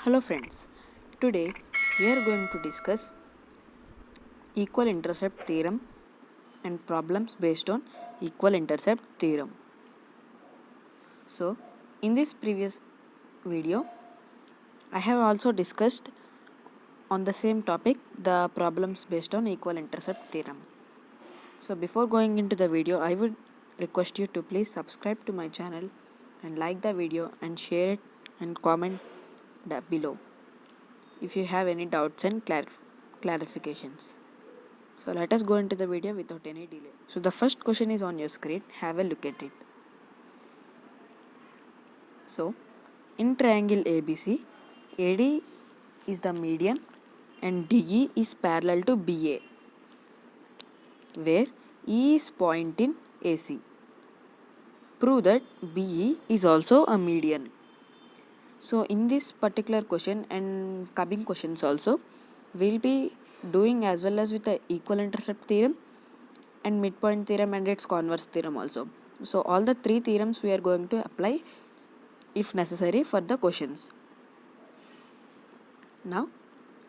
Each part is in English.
Hello friends, today we are going to discuss equal intercept theorem and problems based on equal intercept theorem. So, in this previous video, I have also discussed on the same topic the problems based on equal intercept theorem. So, before going into the video, I would request you to please subscribe to my channel and like the video and share it and comment below if you have any doubts and clarifications. So let us go into the video without any delay. So the first question is on your screen. Have a look at it. So in triangle ABC, AD is the median and DE is parallel to BA, where E is point in AC. Prove that BE is also a median. So in this particular question and coming questions also, we'll be doing as well as with the equal intercept theorem and midpoint theorem and its converse theorem also. So all the three theorems we are going to apply if necessary for the questions. Now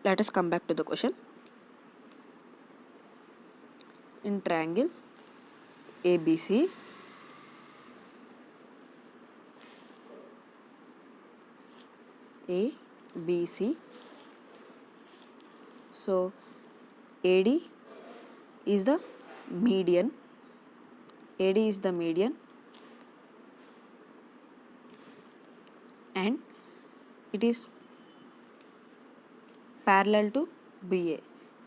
let us come back to the question. In triangle ABC, ABC, so AD is the median, AD is the median and it is parallel to BA,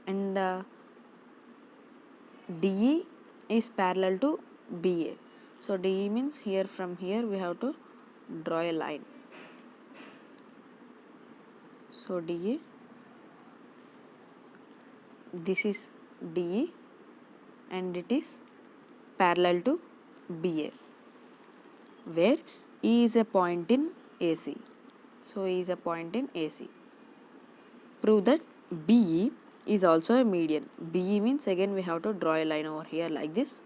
and DE is parallel to BA. So DE means here, from here we have to draw a line. So DE, this is DE and it is parallel to BA, where E is a point in AC. So E is a point in AC. Prove that BE is also a median. BE means again we have to draw a line over here like this.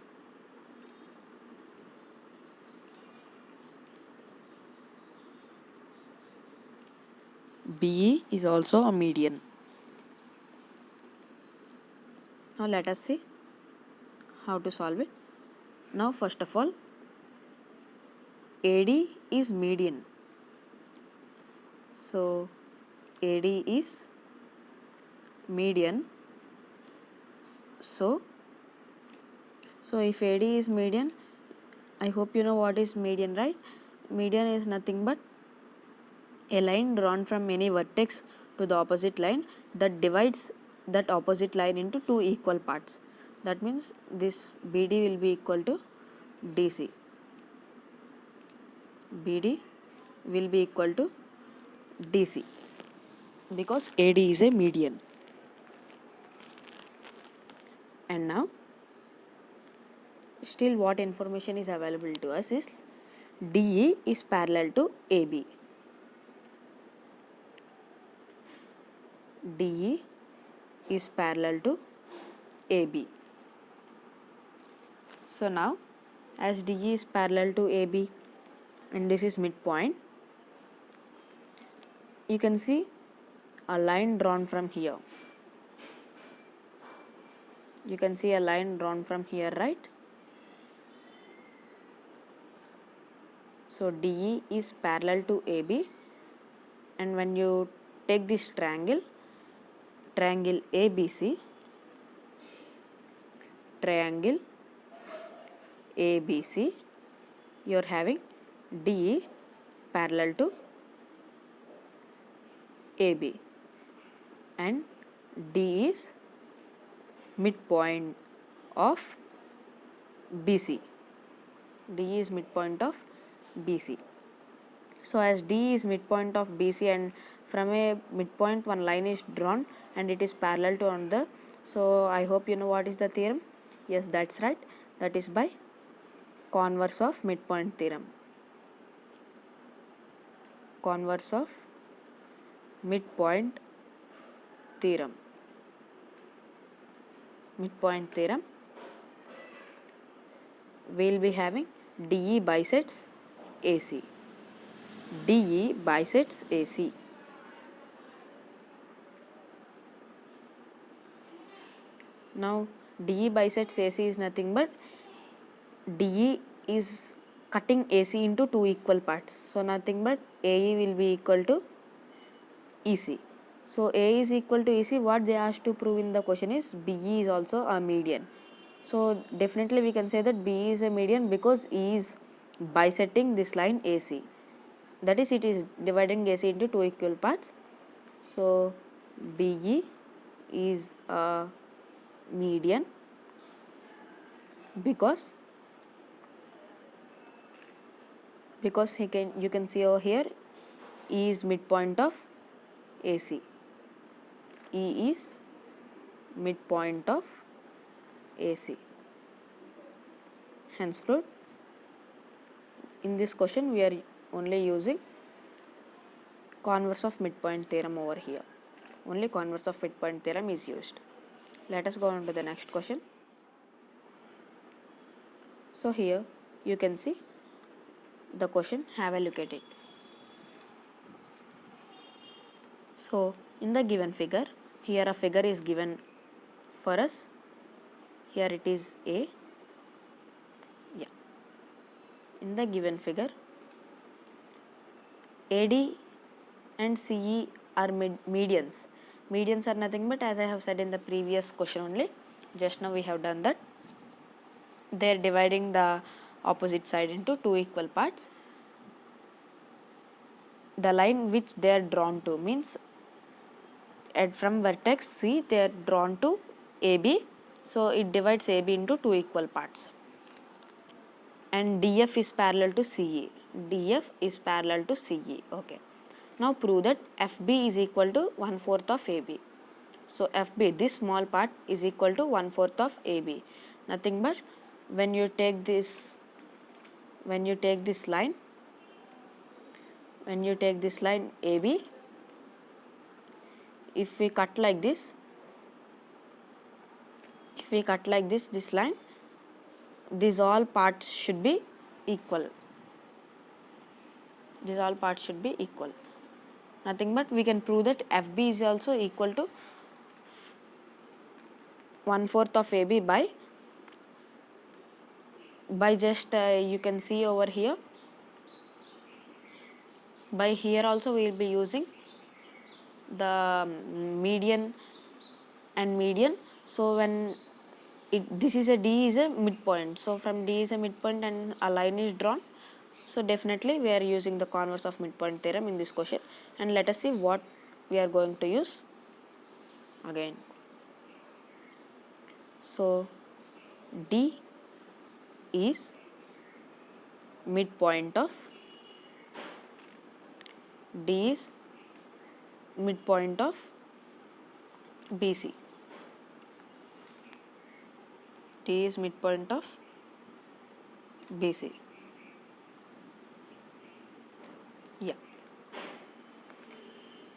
BE is also a median. Now let us see how to solve it. Now first of all, AD is median. So AD is median. So if AD is median, I hope you know what is median, right? Median is nothing but a line drawn from any vertex to the opposite line that divides that opposite line into two equal parts. That means this BD will be equal to DC. BD will be equal to DC because AD is a median. And now still what information is available to us is DE is parallel to AB. DE is parallel to AB. So now as DE is parallel to AB and this is midpoint, you can see a line drawn from here. You can see a line drawn from here, right? So DE is parallel to AB, and when you take this triangle ABC, triangle ABC, you are having DE parallel to AB and D is midpoint of BC. D is midpoint of BC. So as D is midpoint of BC and from a midpoint one line is drawn and it is parallel to another. So I hope you know what is the theorem. Yes, that's right. That is by converse of midpoint theorem. Converse of midpoint theorem. Midpoint theorem. We will be having DE bisects AC. DE bisects AC. Now DE bisects AC is nothing but DE is cutting AC into two equal parts. So nothing but AE will be equal to EC. So A is equal to EC. What they asked to prove in the question is BE is also a median. So definitely we can say that BE is a median because E is bisecting this line AC. That is, it is dividing AC into two equal parts. So BE is a median because you can see over here E is midpoint of AC. E is midpoint of AC. Henceforth, in this question we are only using converse of midpoint theorem over here. Only converse of midpoint theorem is used. Let us go on to the next question. So here you can see the question, have a look at it. So in the given figure, here a figure is given for us. Here it is A. Yeah. In the given figure, AD and CE are medians. Medians are nothing but, as I have said in the previous question only, just now we have done that. They are dividing the opposite side into two equal parts. The line which they are drawn to means from vertex C they are drawn to AB. So it divides AB into two equal parts. And DF is parallel to CE. DF is parallel to CE. Okay. Now prove that FB is equal to 1/4 of AB. So FB, this small part, is equal to 1/4 of AB. Nothing but when you take this line, AB, if we cut like this, this line, these all parts should be equal. Nothing but we can prove that FB is also equal to 1/4 of AB by just you can see over here. By here also we will be using the median and median. So when this is a D is a midpoint. So from D is a midpoint and a line is drawn. So definitely we are using the converse of midpoint theorem in this question. And let us see what we are going to use again. So D is midpoint of BC. D is midpoint of BC. Yeah.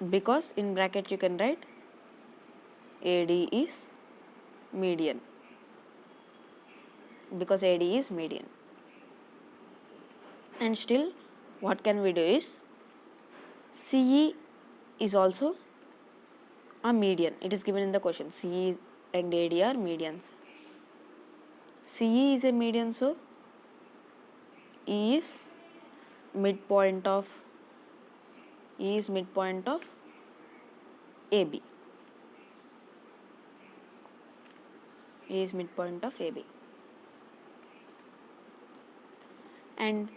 Because in bracket you can write AD is median. Because AD is median. And still what can we do is CE is also a median. It is given in the question. CE and AD are medians. CE is a median, so E is midpoint of AB. E is midpoint of AB. And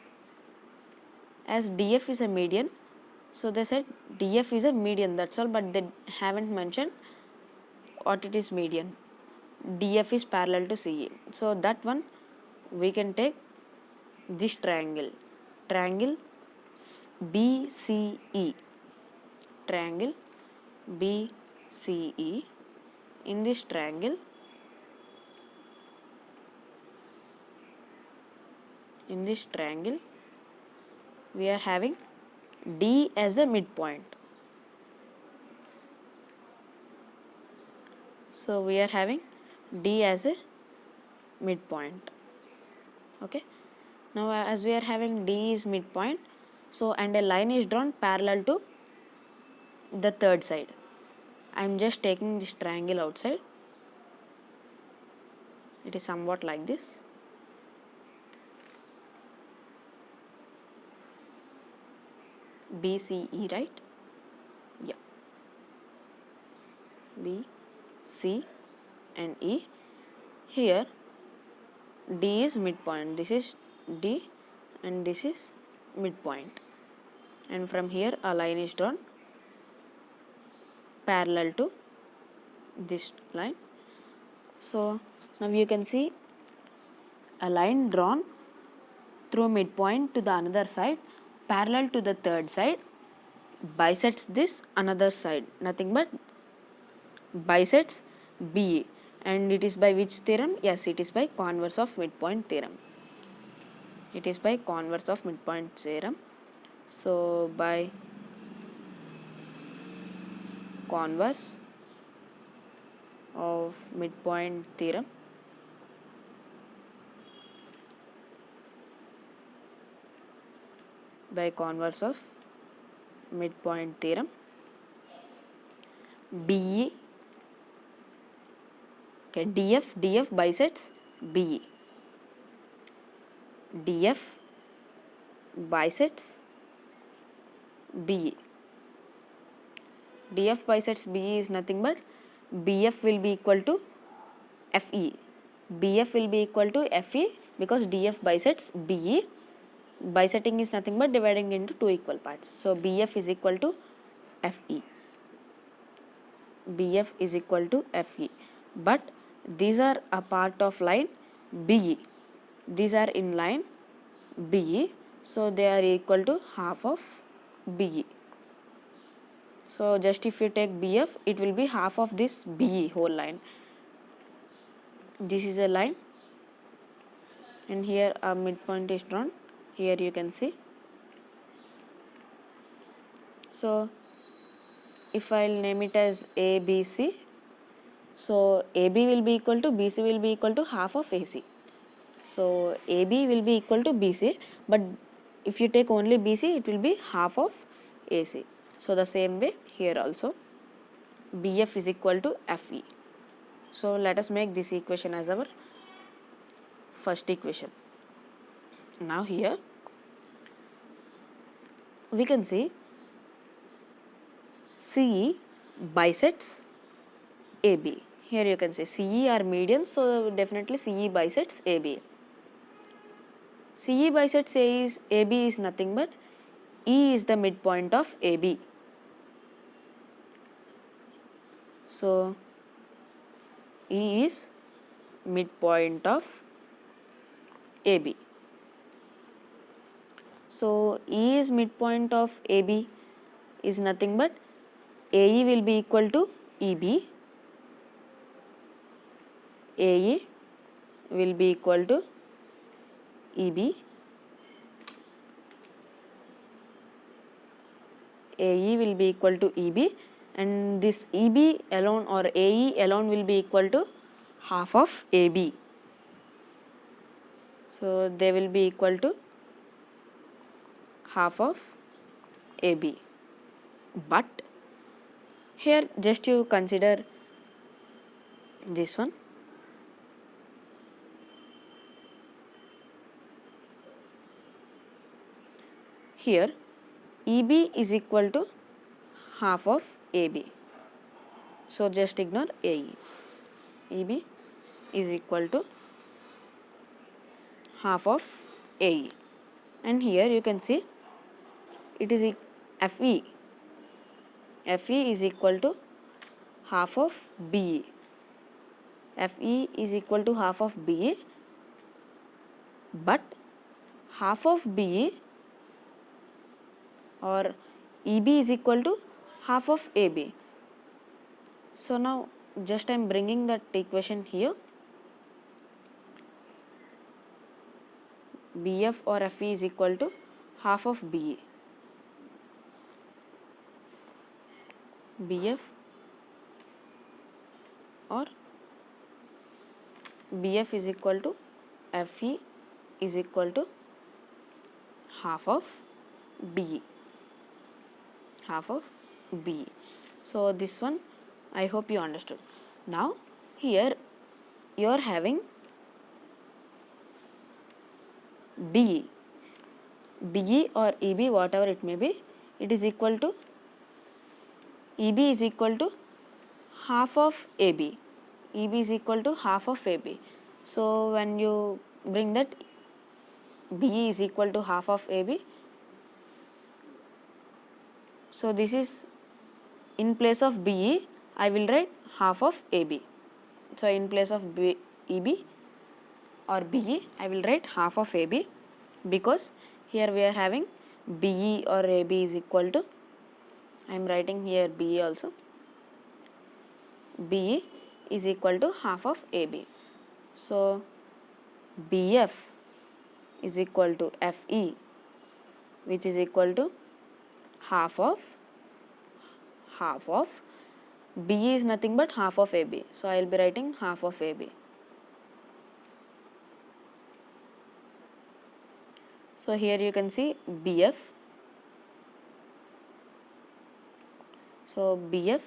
as DF is a median, so they said DF is a median, that's all, but they haven't mentioned what it is median. DF is parallel to CE. So that one we can take this triangle BCE. Triangle BCE. In this triangle, we are having D as the midpoint. So we are having D as a midpoint. Okay. Now as we are having D is midpoint, so and a line is drawn parallel to the third side. I am just taking this triangle outside. It is somewhat like this. BCE, right? Yeah. B, C and E. Here D is midpoint. This is D and this is midpoint. And from here a line is drawn parallel to this line. So now you can see a line drawn through midpoint to the another side parallel to the third side bisects this another side, nothing but bisects BE. And it is by which theorem? Yes, it is by converse of midpoint theorem. It is by converse of midpoint theorem. So by converse of midpoint theorem, by converse of midpoint theorem, BE, okay, DF bisects BE. DF bisects BE. DF bisects BE is nothing but BF will be equal to FE. BF will be equal to FE because DF bisects BE. Bisecting is nothing but dividing into two equal parts. So BF is equal to FE. BF is equal to FE. But these are a part of line BE. These are in line BE. So they are equal to half of BE. So just if you take BF, it will be half of this BE whole line. This is a line and here a midpoint is drawn. Here you can see. So if I'll name it as ABC, so AB will be equal to BC will be equal to half of AC. So AB will be equal to BC, but if you take only BC, it will be half of AC. So the same way here also BF is equal to FE. So let us make this equation as our first equation. Now here we can see CE bisects AB. Here you can say CE are medians, so definitely CE bisects AB. CE bisects AB is nothing but E is the midpoint of AB. So E is midpoint of AB. So E is midpoint of AB is nothing but AE will be equal to EB. AE will be equal to EB. AE will be equal to EB, and this EB alone or AE alone will be equal to half of AB. So they will be equal to half of AB. But here just you consider this one. Here EB is equal to half of AB. So just ignore AE. EB is equal to half of AE. And here you can see it is FE. FE is equal to half of BE. FE is equal to half of BE, but half of BE or EB is equal to half of AB. So now just I am bringing that equation here. BF or FE is equal to half of BE. BF or BF is equal to FE is equal to half of BE. Half of BE. So this one I hope you understood. Now here you are having BE. BE or EB, whatever it may be, it is equal to, EB is equal to half of AB. EB is equal to half of AB. So when you bring that, BE is equal to half of AB. So this is, in place of BE, I will write half of AB. So in place of EB or BE, I will write half of AB, because here we are having BE or AB is equal to, I am writing here BE also, BE is equal to half of AB. So BF is equal to FE, which is equal to half of BE is nothing but half of AB. So I will be writing half of AB. So here you can see BF. So BF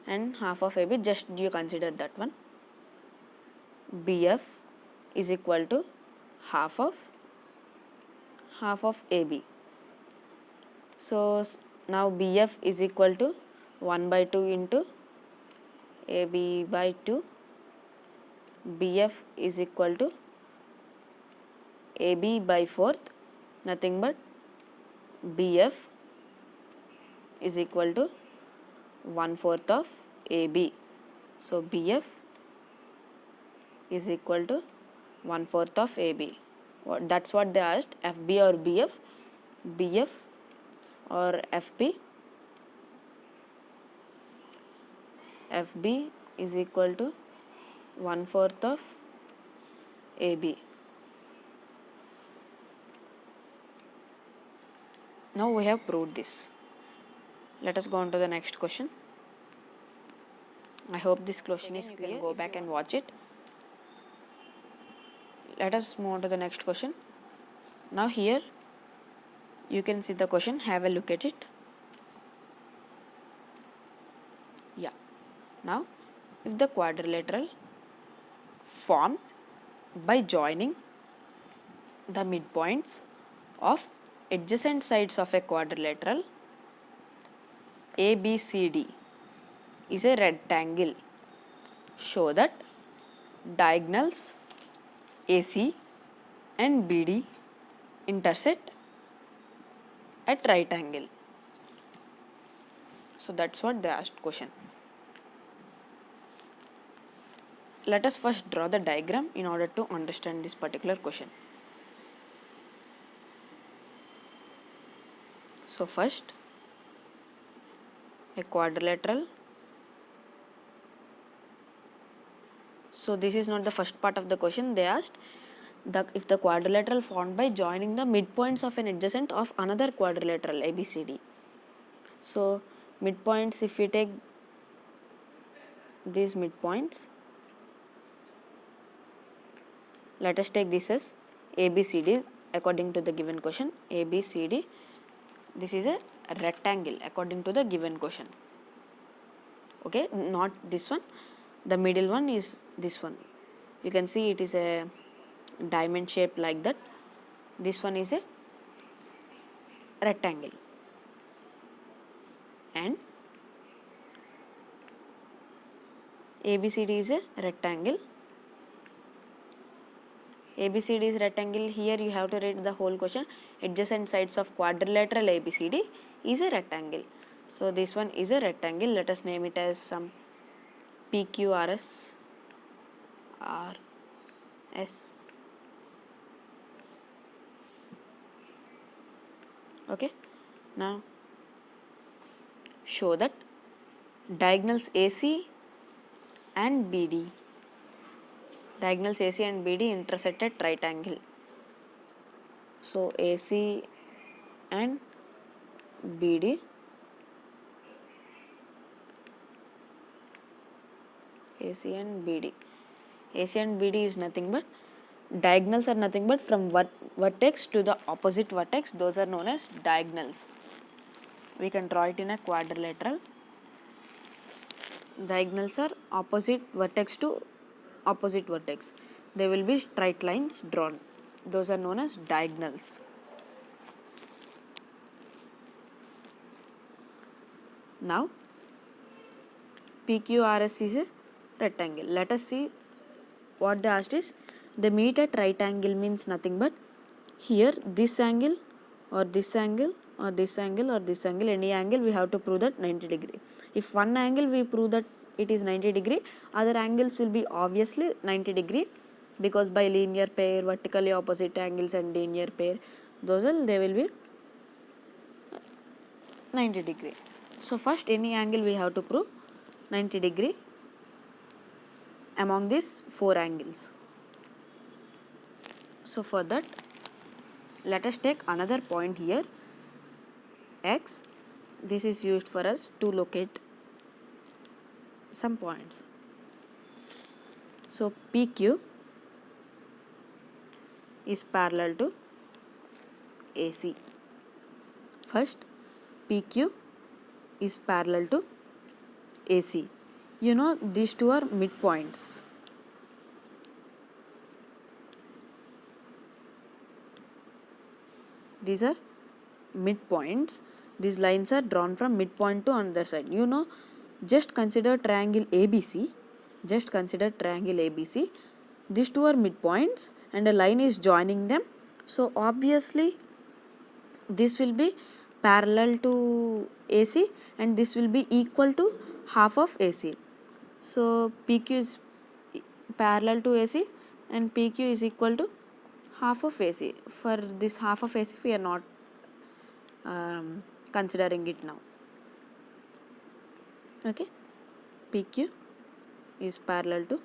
and half of AB, just you consider that one. BF is equal to half of AB. So now BF is equal to 1 by 2 into AB by 2. BF is equal to AB by 4th, nothing but BF is equal to 1/4 of AB. So BF is equal to 1/4 of AB. That's what they asked, FB or BF. BF or FB. FB is equal to 1/4 of AB. Now we have proved this. Let us go on to the next question. I hope this question is clear. You can go back and watch it. Let us move on to the next question. Now here you can see the question, have a look at it. Yeah. Now if the quadrilateral formed by joining the midpoints of adjacent sides of a quadrilateral ABCD is a rectangle, show that diagonals AC and BD intersect at right angle. So that's what they asked question. Let us first draw the diagram in order to understand this particular question. So first, a quadrilateral. So this is not the first part of the question. They asked if the quadrilateral formed by joining the midpoints of an adjacent of another quadrilateral ABCD. So midpoints, if we take these midpoints, let us take this as ABCD according to the given question. ABCD, this is a rectangle according to the given question. Okay, not this one, the middle one is this one. You can see it is a diamond shape like that. This one is a rectangle, and ABCD is a rectangle. ABCD is rectangle. Here you have to read the whole question. Adjacent sides of quadrilateral ABCD is a rectangle. So this one is a rectangle. Let us name it as some PQRS RS. Okay. Now show that diagonals AC and BD. Diagonals AC and BD intersect at right angle. So AC and BD, AC and BD. AC and BD is nothing but, diagonals are nothing but from vertex to the opposite vertex. Those are known as diagonals. We can draw it in a quadrilateral. Diagonals are opposite vertex to opposite vertex. There will be straight lines drawn. Those are known as diagonals. Now PQRS is a rectangle. Let us see what they asked is, they meet at right angle means nothing but here this angle or this angle or this angle or this angle, any angle we have to prove that 90 degree. If one angle we prove that it is 90 degree, other angles will be obviously 90 degree, because by linear pair, vertically opposite angles and linear pair, those are, they will be 90 degree. So first any angle we have to prove 90 degree among these four angles. So for that, let us take another point here, X. This is used for us to locate some points. So PQ is parallel to AC. First, PQ is parallel to AC. You know, these two are midpoints. These are midpoints. These lines are drawn from midpoint to another side. You know, just consider triangle ABC. Just consider triangle ABC. These two are midpoints and a line is joining them. So obviously this will be parallel to AC and this will be equal to half of AC. So PQ is parallel to AC and PQ is equal to half of AC. For this half of AC we are not considering it now. Okay, PQ is parallel to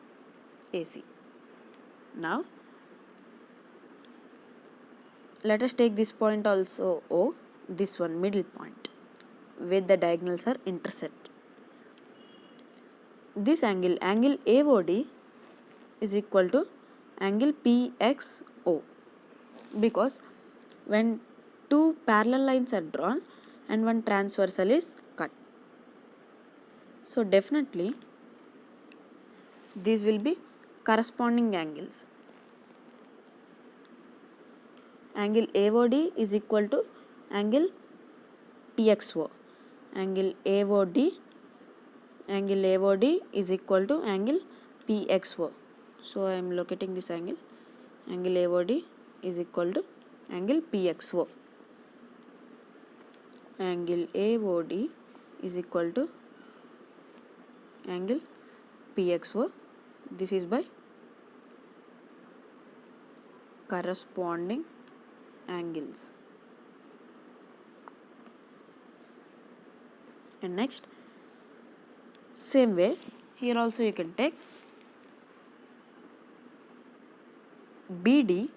AC. Now let us take this point also O, this one middle point where the diagonals are intersect. This angle AOD is equal to angle PXO, because when two parallel lines are drawn and one transversal is cut, so definitely these will be corresponding angles. Angle AOD is equal to angle PXO. Angle AOD is equal to angle PXO. So I am locating this angle. Angle AOD is equal to angle PXO. Angle AOD is equal to angle PXO. This is by corresponding angles. And next, same way here also you can take BD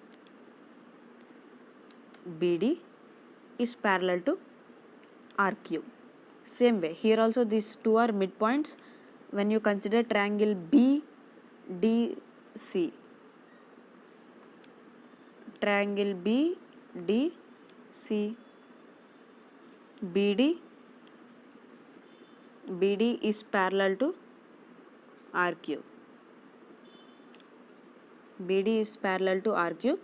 is parallel to RQ. Same way here also these two are midpoints when you consider triangle BDC. Triangle BDC. BD is parallel to RQ. BD is parallel to RQ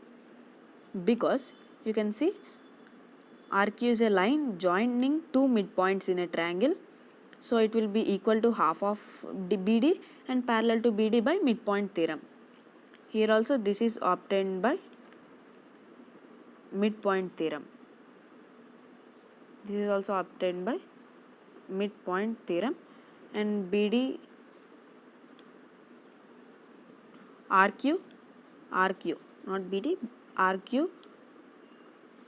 because you can see RQ is a line joining two midpoints in a triangle. So it will be equal to half of BD and parallel to BD by midpoint theorem. Here also this is obtained by midpoint theorem. This is also obtained by midpoint theorem, and BD RQ not BD, RQ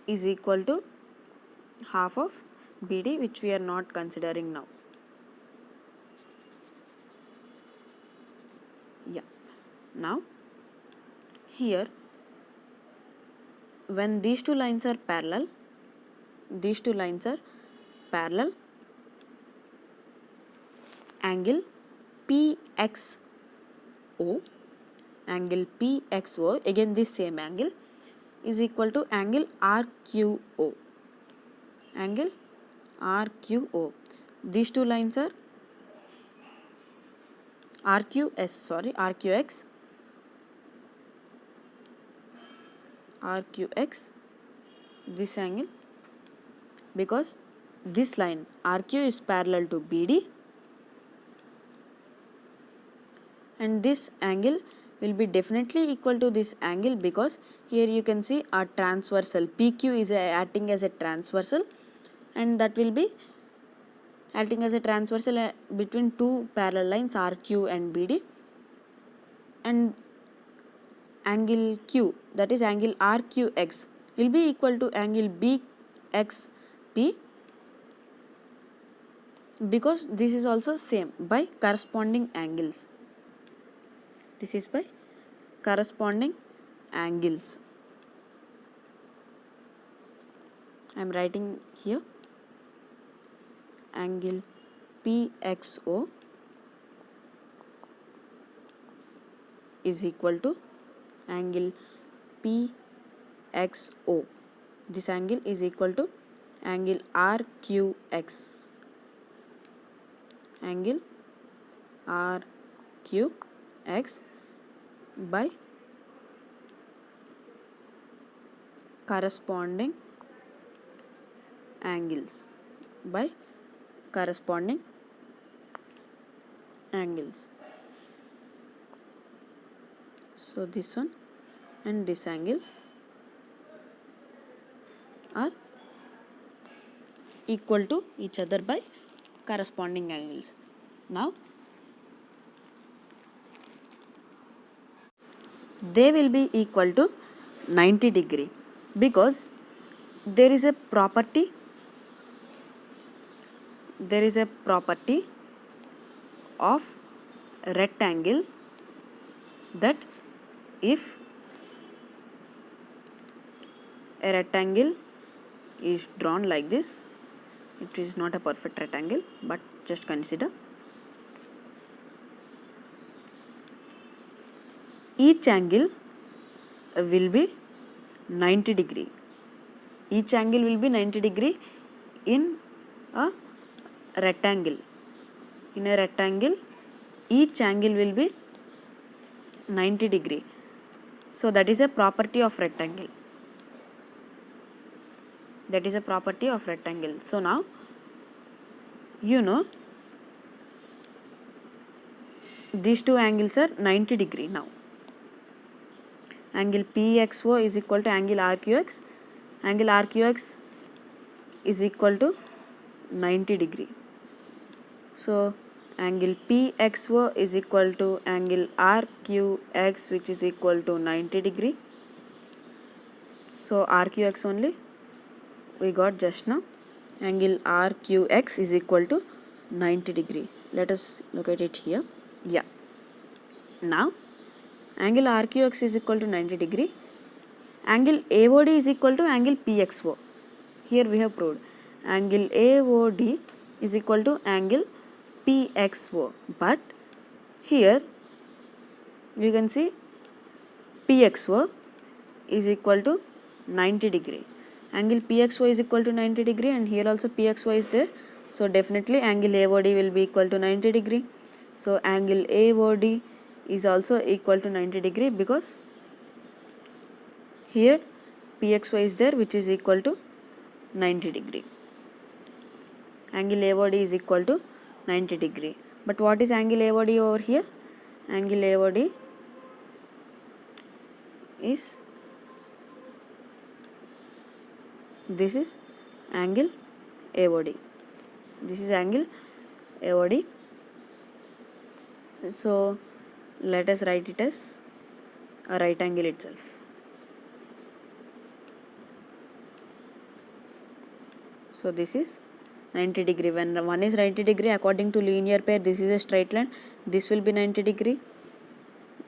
is equal to half of BD, which we are not considering now. Yeah. Now here when these two lines are parallel, angle PXO, again this same angle, is equal to angle RQO. Angle RQO. These two lines are RQX. RQX, this angle, because this line RQ is parallel to BD, and this angle will be definitely equal to this angle, because here you can see a transversal PQ is acting as a transversal, and that will be acting as a transversal between two parallel lines RQ and BD, and angle Q, that is angle RQX, will be equal to angle BXP, because this is also same by corresponding angles. This is by corresponding angles. I am writing here angle PXO is equal to angle PXO. This angle is equal to angle RQX. Angle RQX by corresponding angles. By corresponding angles. So this one and this angle are equal to each other by corresponding angles. Now they will be equal to 90 degree, because there is a property of rectangle that if a rectangle is drawn like this, it is not a perfect rectangle, but just consider, each angle will be 90 degree. Each angle will be 90 degree in a rectangle. In a rectangle, each angle will be 90 degree. So that is a property of rectangle. That is a property of rectangle. So now you know these two angles are 90 degree now. Angle PXO is equal to angle RQX. Angle RQX is equal to 90 degree. So angle PXO is equal to angle RQX, which is equal to 90 degree. So RQX only we got just now. Angle RQX is equal to 90 degree. Let us look at it here. Yeah. Now angle RQX is equal to 90 degree. Angle AOD is equal to angle PXO. Here we have proved angle AOD is equal to angle PXO, but here you can see PXO is equal to 90 degree. Angle PXO is equal to 90 degree, and here also PXO is there. So definitely angle AOD will be equal to 90 degree. So angle AOD is also equal to 90 degree, because here PXO is there, which is equal to 90 degree. Angle AOD is equal to 90 degree. But what is angle AOD over here? Angle AOD is, this is angle AOD. This is angle AOD. So let us write it as a right angle itself. So this is 90 degree. When one is 90 degree, according to linear pair, this is a straight line. This will be 90 degree.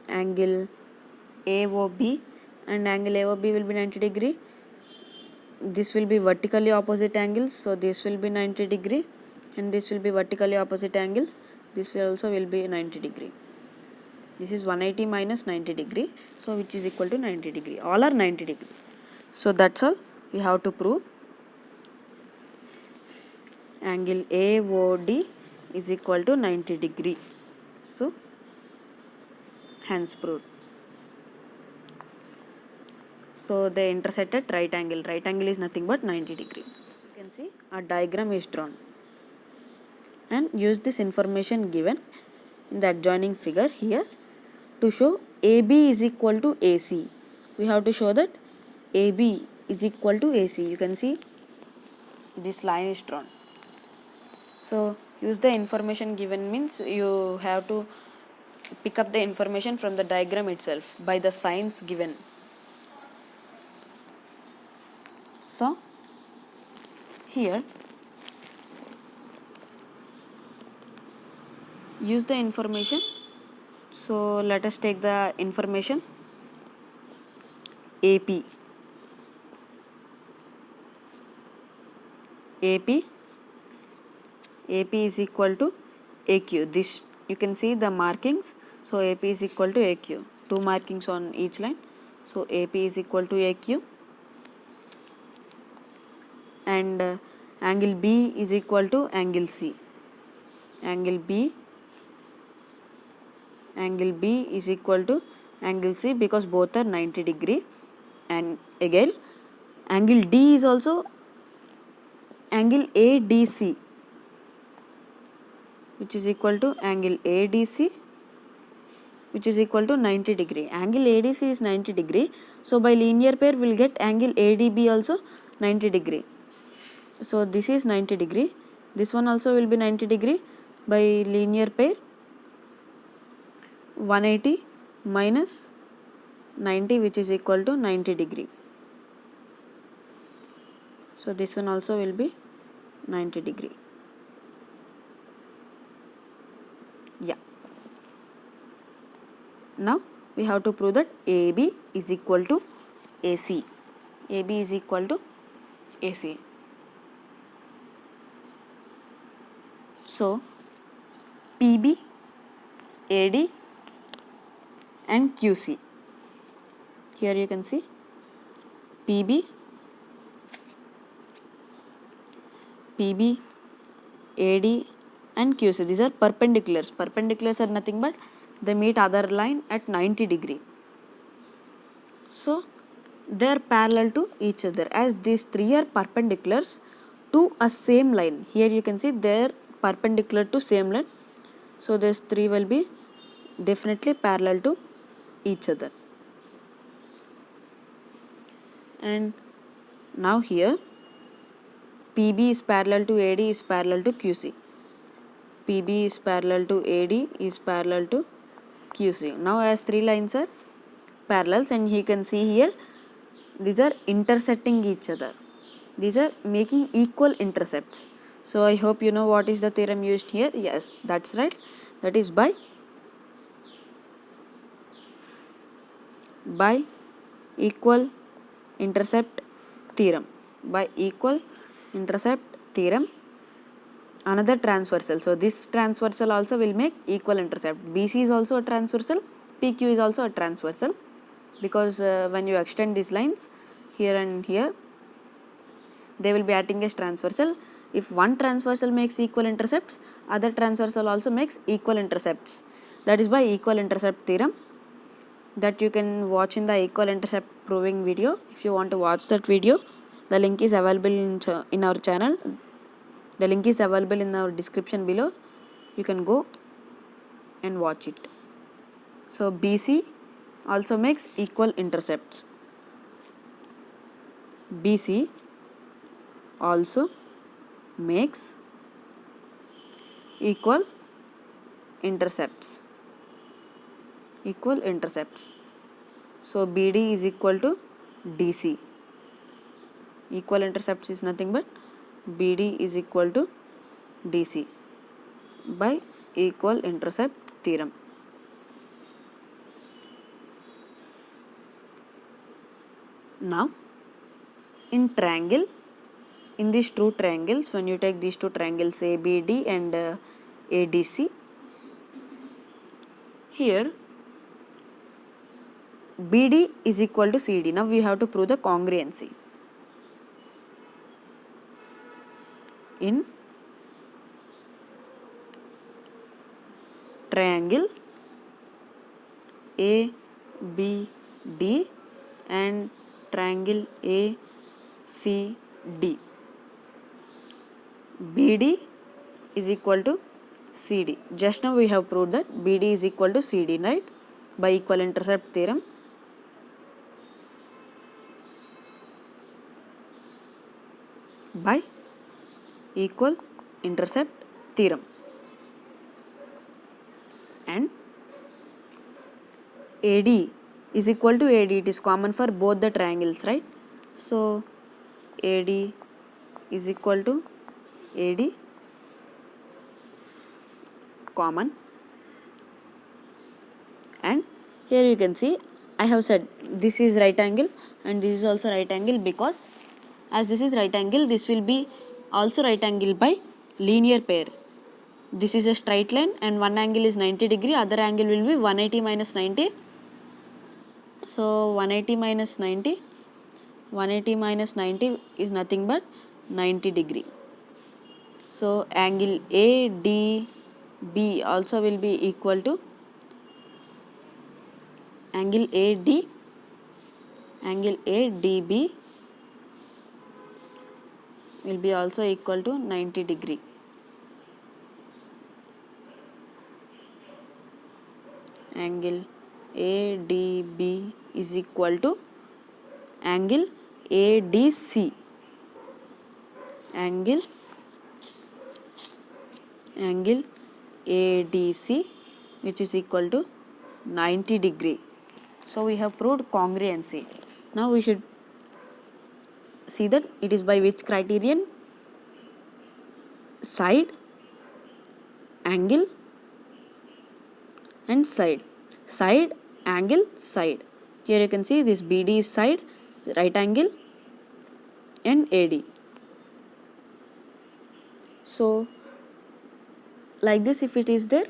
Angle AOB and angle AOB will be 90 degree. This will be vertically opposite angles. So this will be 90 degree, and this will be vertically opposite angles. This will also will be 90 degree. This is 180 minus 90 degree. So which is equal to 90 degree. All are 90 degree. So that's all we have to prove. Angle AOD is equal to 90 degree. So hence proved. So they intersect at right angle. Right angle is nothing but 90 degree. You can see a diagram is drawn, and use this information given in the adjoining figure here to show AB is equal to AC. We have to show that AB is equal to AC. You can see this line is drawn. So use the information given means you have to pick up the information from the diagram itself by the signs given. So here use the information. So let us take the information AP. AP is equal to AQ. This you can see the markings. So AP is equal to AQ. Two markings on each line. So AP is equal to AQ, and angle B is equal to angle C. Angle B is equal to angle C because both are 90 degree, and again angle D is also angle ADC, which is equal to angle ADC, which is equal to 90 degree. Angle ADC is 90 degree. So by linear pair we will get angle ADB also 90 degree. So this is 90 degree. This one also will be 90 degree. By linear pair 180 minus 90, which is equal to 90 degree. So this one also will be 90 degree. Yeah. Now we have to prove that AB is equal to AC. AB is equal to AC. So PB, AD and QC. Here you can see PB, AD and QC. These are perpendiculars. Perpendiculars are nothing but they meet other line at 90 degree. So they are parallel to each other, as these three are perpendiculars to a same line. Here you can see they are perpendicular to same line. So these three will be definitely parallel to each other. And now here PB is parallel to AD is parallel to QC. PB is parallel to AD is parallel to QC. Now as three lines are parallels, and you can see here these are intersecting each other. These are making equal intercepts. So I hope you know what is the theorem used here. Yes, that's right. That is by equal intercept theorem. By equal intercept theorem, another transversal. So this transversal also will make equal intercept. BC is also a transversal, PQ is also a transversal, because when you extend these lines here and here, they will be acting as transversal. If one transversal makes equal intercepts, other transversal also makes equal intercepts. That is by equal intercept theorem, that you can watch in the equal intercept proving video. If you want to watch that video, the link is available in our channel. The link is available in our description below. You can go and watch it. So BC also makes equal intercepts. BC also makes equal intercepts. Equal intercepts. So BD is equal to DC. Equal intercepts is nothing but BD is equal to DC by equal intercept theorem. Now in triangle, in these two triangles, when you take these two triangles ABD and ADC, here BD is equal to CD. Now we have to prove the congruency. In triangle ABD and triangle ACD. BD is equal to CD. Just now we have proved that BD is equal to CD, right? By equal intercept theorem. By equal intercept theorem. And AD is equal to AD. It is common for both the triangles, right? So AD is equal to AD common. And here you can see I have said this is right angle and this is also right angle, because as this is right angle, this will be also right angle by linear pair. This is a straight line and one angle is 90 degree, other angle will be 180 minus 90. So 180 minus 90, 180 minus 90 is nothing but 90 degree. So angle ADB also will be equal to angle ADB will be also equal to 90 degree. Angle ADB is equal to angle ADC. Angle ADC, which is equal to 90 degree. So we have proved congruency. Now we should see that it is by which criterion? Side, angle and side. Side, angle, side. Here you can see this BD is side, right angle and AD. So like this, if it is there,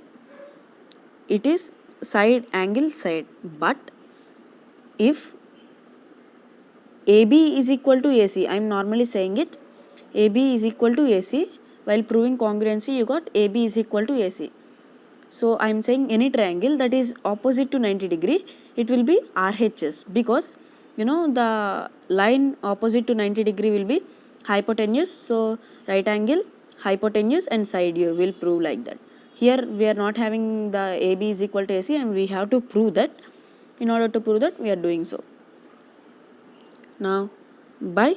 it is side, angle, side. But if AB is equal to AC, I am normally saying it, AB is equal to AC. While proving congruency, you got AB is equal to AC. So I am saying any triangle that is opposite to 90 degree, it will be RHS, because you know the line opposite to 90 degree will be hypotenuse. So right angle, hypotenuse and side view will prove like that. Here we are not having the AB is equal to AC and we have to prove that. In order to prove that, we are doing so. Now by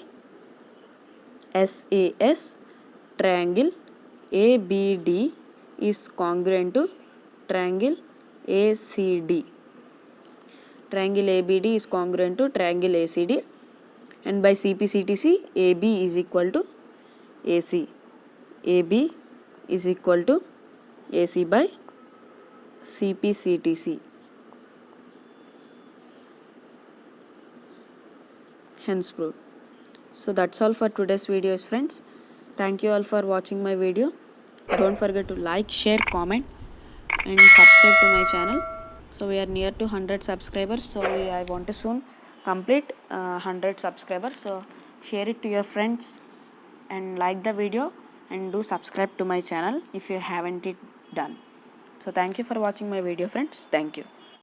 SAS, triangle ABD is congruent to triangle ACD. Triangle ABD is congruent to triangle ACD, and by CPCTC, AB is equal to AC. AB is equal to AC by CPCTC. Hence proved. So that's all for today's videos, friends. Thank you all for watching my video. Don't forget to like, share, comment and subscribe to my channel. So we are near to 100 subscribers, so I want to soon complete 100 subscribers. So share it to your friends and like the video and do subscribe to my channel if you haven't it done. So thank you for watching my video, friends. Thank you.